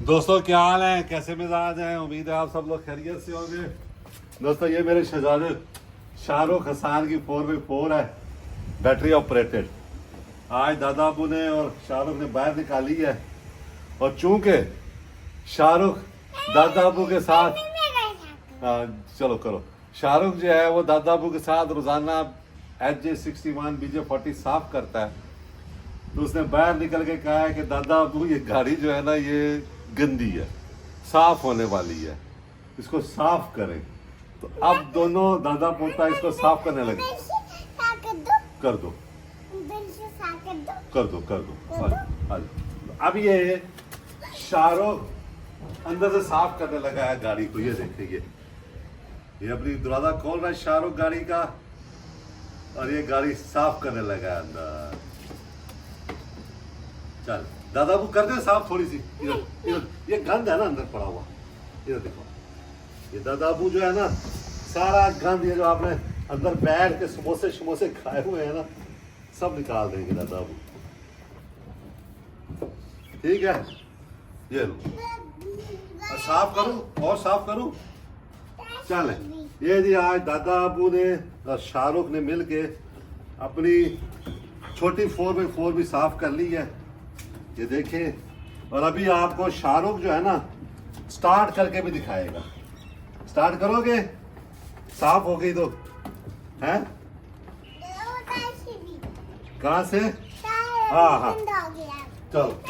दोस्तों क्या हाल है, कैसे मिजाज हैं। उम्मीद है आप सब लोग खैरियत से होंगे। दोस्तों ये मेरे शहजादे शाहरुख हसन की 4x4 है, बैटरी ऑपरेटेड। आज दादा अबू ने और शाहरुख ने बाहर निकाली है, और चूंकि शाहरुख दादा अबू के साथ चलो करो, शाहरुख जो है वो दादा अबू के साथ रोजाना HJ61 BJ40 साफ करता है, तो उसने बाहर निकल के कहा है कि दादा अबू ये गाड़ी जो है ना ये गंदी है, साफ होने वाली है, इसको साफ करें। तो अब दोनों दादा पोता इसको साफ करने लगे। कर दो कर दो कर दो। अब ये शाहरुख अंदर से साफ करने लगा है गाड़ी को। ये देखिए, ये अपनी दरवाजा खोल रहा है शाहरुख गाड़ी का, और ये गाड़ी साफ करने लगा है अंदर। चल दादा वो कर दे साफ थोड़ी सी। इधर इधर ये गंद है ना अंदर पड़ा हुआ, इधर देखो। ये दादा अबू जो है ना, सारा गंद ये जो आपने अंदर बैठ के समोसे शमोसे खाए हुए हैं ना, सब निकाल देंगे दादा अबू। ठीक है, ये लो साफ करूं और साफ करूं। चले, ये जी आज दादा अबू ने और शाहरुख ने मिलके अपनी छोटी 4x4 भी साफ कर ली है, ये देखें। और अभी आपको शाहरुख जो है ना स्टार्ट करके भी दिखाएगा। स्टार्ट करोगे? साफ हो गई तो है। कहाँ से? हाँ हाँ चलो।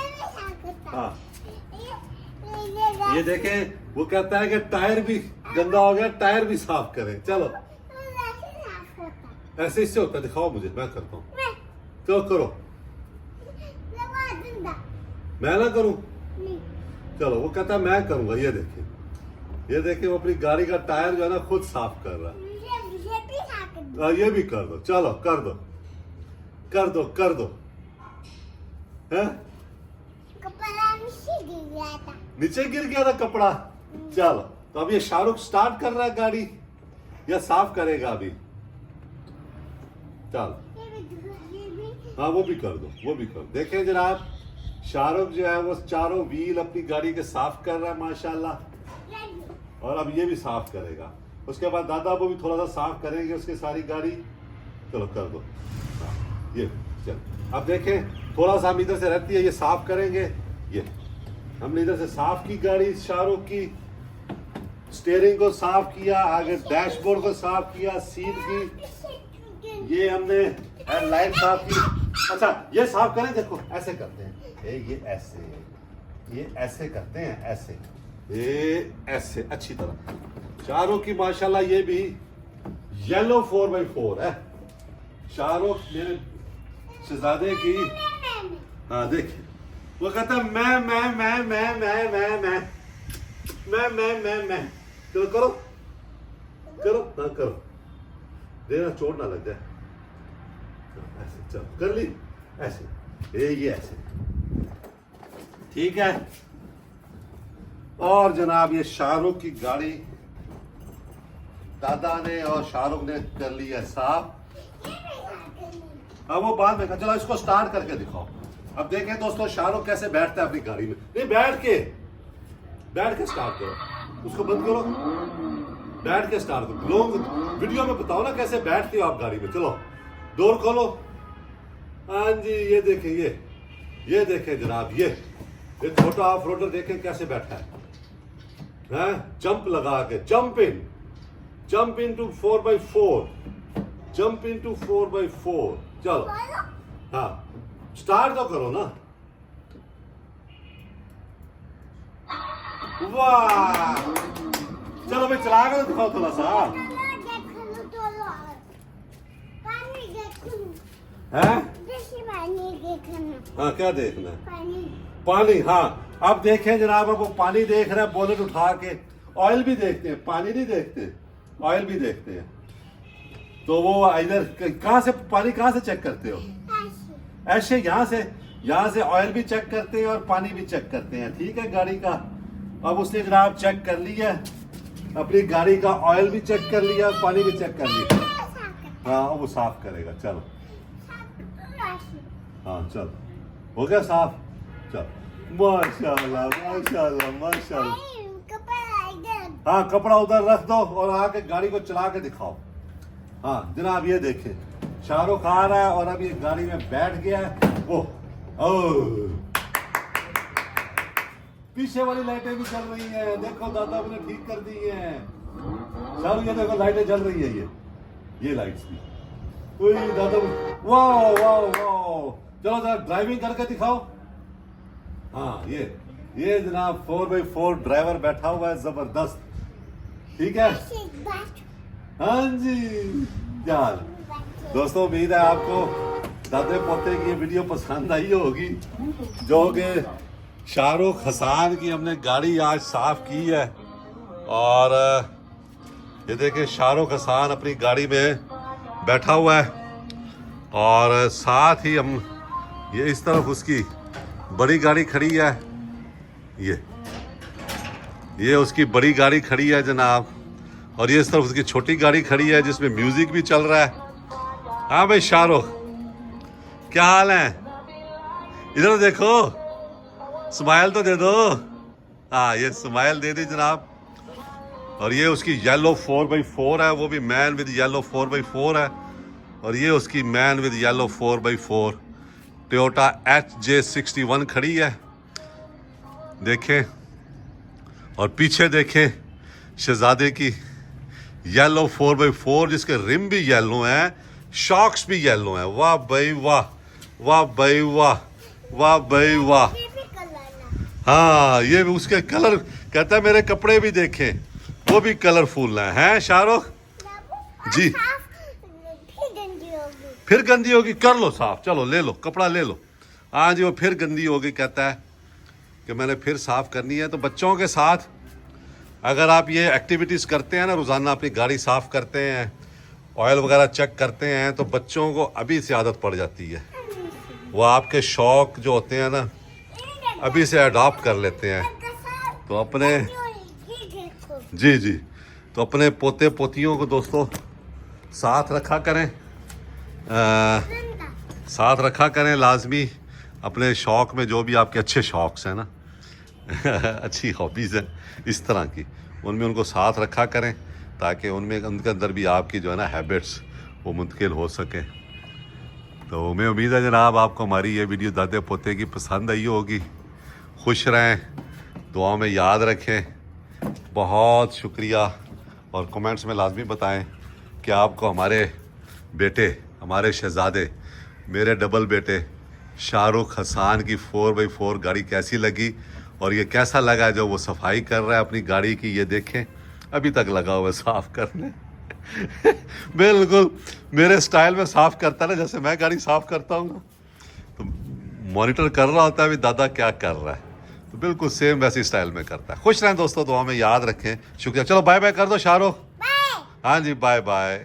हाँ ये देखें, वो कहता है कि टायर भी गंदा हो गया, टायर भी साफ करें। चलो ऐसे इससे होता है, दिखाओ मुझे, मैं करता हूँ। चलो करो। मैं ना करूं? चलो, वो कहता है मैं करूंगा। ये देखिए, ये देखिए, वो अपनी गाड़ी का टायर जो है ना खुद साफ कर रहा है। ये भी कर दो। चलो कर दो कर दो कर दो। है नीचे गिर गया था कपड़ा। चलो, तो अब ये शाहरुख स्टार्ट कर रहा है गाड़ी या साफ करेगा अभी? चलो हाँ वो भी कर दो, वो भी कर दो। देखें जनाब, शाहरुख जो है वो चारों व्हील अपनी गाड़ी के साफ कर रहा है माशाल्लाह, और अब ये भी साफ करेगा। उसके बाद दादा वो भी थोड़ा सा साफ करेंगे उसकी सारी गाड़ी। चलो कर दो। ये चल, अब देखें थोड़ा सा हम इधर से रहती है, ये साफ करेंगे। ये हमने इधर से साफ की गाड़ी शाहरुख की, स्टीयरिंग को साफ किया, आगे डैशबोर्ड को साफ किया, सीट की, ये हमने हेडलाइट साफ की। अच्छा ये साफ करें, देखो ऐसे करते हैं, ये ऐसे करते हैं, ऐसे ये ऐसे अच्छी तरह। शाहरुख की माशाल्लाह ये भी येलो 4x4 है। शाहरुख मेरे शहजादे की। हाँ देखिए, वो कहता है मैं। चलो करो करो ना करो, देना चोट ना लग जाए। ऐसे चलो कर ली, ऐसे ये ऐसे। ठीक है। और जनाब ये शाहरुख की गाड़ी दादा ने और शाहरुख ने कर ली है साफ। अब वो बाद में, चलो इसको स्टार्ट करके दिखाओ। अब देखें दोस्तों शाहरुख कैसे बैठता है अपनी गाड़ी में। नहीं बैठ के स्टार्ट करो, उसको बंद करो, बैठ के स्टार्ट करो। लोग वीडियो में बताओ ना कैसे बैठते हो आप गाड़ी में। चलो डोर खोलो। हाँ जी, ये देखें, ये देखें जनाब, ये छोटा ऑफ रोडर देखें कैसे बैठा है। जंप लगा के, jump into 4x4, jump into 4x4। चलो हाँ स्टार्ट तो करो ना। वाह, चलो भाई चला कर दिखाओ थोड़ा सा। है हाँ क्या देखना है? पानी। हाँ अब देखें जनाब, अब वो पानी देख रहा है बोनेट उठा के। ऑयल भी देखते हैं, पानी नहीं देखते, ऑयल भी देखते हैं। तो वो इधर कहाँ से पानी कहाँ से चेक करते हो? ऐसे यहाँ से ऑयल भी चेक करते हैं और पानी भी चेक करते हैं। ठीक है गाड़ी का। अब उसने जनाब चेक कर लिया, अपनी गाड़ी का ऑयल भी चेक कर लिया, पानी भी चेक कर लिया। हाँ वो साफ करेगा। चलो हाँ चलो, हो गया साफ। चलो माशाल्लाह माशाल्लाह माशाल्लाह। हाँ कपड़ा उधर रख दो और आके गाड़ी को चला के दिखाओ। हाँ जनाब ये देखे शाहरुख आ रहा है और अब ये गाड़ी में बैठ गया है। पीछे वाली लाइटें भी चल रही हैं, देखो दादा ने ठीक कर दी हैं। शाहरुख ये देखो लाइटें जल रही है, ये लाइट्स भी। ओए दादा वाह वाह वाह, चलो जरा ड्राइविंग करके दिखाओ। हाँ ये जनाब 4x4 ड्राइवर बैठा हुआ है, जबरदस्त। ठीक है हाँ जी। यार दोस्तों उम्मीद है आपको दादे पोते की ये वीडियो पसंद आई होगी, जो कि शाहरुख हसन की हमने गाड़ी आज साफ की है। और ये देखिए शाहरुख हसन अपनी गाड़ी में बैठा हुआ है और साथ ही हम ये इस तरफ उसकी बड़ी गाड़ी खड़ी है, ये उसकी बड़ी गाड़ी खड़ी है जनाब, और ये इस तरफ उसकी छोटी गाड़ी खड़ी है जिसमें म्यूजिक भी चल रहा है। हाँ भाई शाहरुख क्या हाल है, इधर देखो, स्माइल तो दे दो। हाँ ये स्माइल दे दी जनाब। और ये उसकी येलो 4x4 है, वो भी मैन विद येलो 4x4 है। और ये उसकी man with yellow 4x4 Toyota HJ61 खड़ी है, देखें। और पीछे देखें शहजादे की येलो 4x4 जिसके रिम भी येलो हैं, शॉक्स भी येलो हैं। वाह भाई वाह, वाह भाई वाह, वाह भाई वाह। हाँ ये भी उसके कलर, कहता है मेरे कपड़े भी देखें, वो भी कलरफुल हैं शाहरुख जी। फिर गंदी होगी, कर लो साफ, चलो ले लो कपड़ा ले लो। हाँ जी वो फिर गंदी होगी, कहता है कि मैंने फिर साफ करनी है। तो बच्चों के साथ अगर आप ये एक्टिविटीज़ करते हैं ना, रोज़ाना अपनी गाड़ी साफ करते हैं, ऑयल वगैरह चेक करते हैं, तो बच्चों को अभी से आदत पड़ जाती है। वो आपके शौक जो होते हैं ना अभी से अडॉप्ट कर लेते हैं। तो अपने जी तो अपने पोते पोतियों को दोस्तों साथ रखा करें, साथ रखा करें लाजमी। अपने शौक़ में जो भी आपके अच्छे शौक़ हैं ना अच्छी हॉबीज़ हैं इस तरह की, उनमें उनको साथ रखा करें ताकि उनमें उनके अंदर भी आपकी जो है ना हैबिट्स वो मुंतकिल हो सके। तो मैं उम्मीद है जनाब आपको हमारी ये वीडियो दादे पोते की पसंद आई होगी। खुश रहें, दुआ में याद रखें। बहुत शुक्रिया, और कमेंट्स में लाजमी बताएं कि आपको हमारे बेटे, हमारे शहजादे, मेरे डबल बेटे शाहरुख हसन की 4x4 गाड़ी कैसी लगी, और ये कैसा लगा जो वो सफाई कर रहा है अपनी गाड़ी की। ये देखें अभी तक लगा हुआ है साफ़ करने बिल्कुल मेरे स्टाइल में साफ़ करता है ना, जैसे मैं गाड़ी साफ़ करता हूँ ना, तो मॉनिटर कर रहा होता है अभी दादा क्या कर रहा है, तो बिल्कुल सेम वैसी स्टाइल में करता है। खुश रहें दोस्तों, दुआ में याद रखें। शुक्रिया। चलो बाय बाय कर दो शाहरुख। हाँ जी बाय बाय।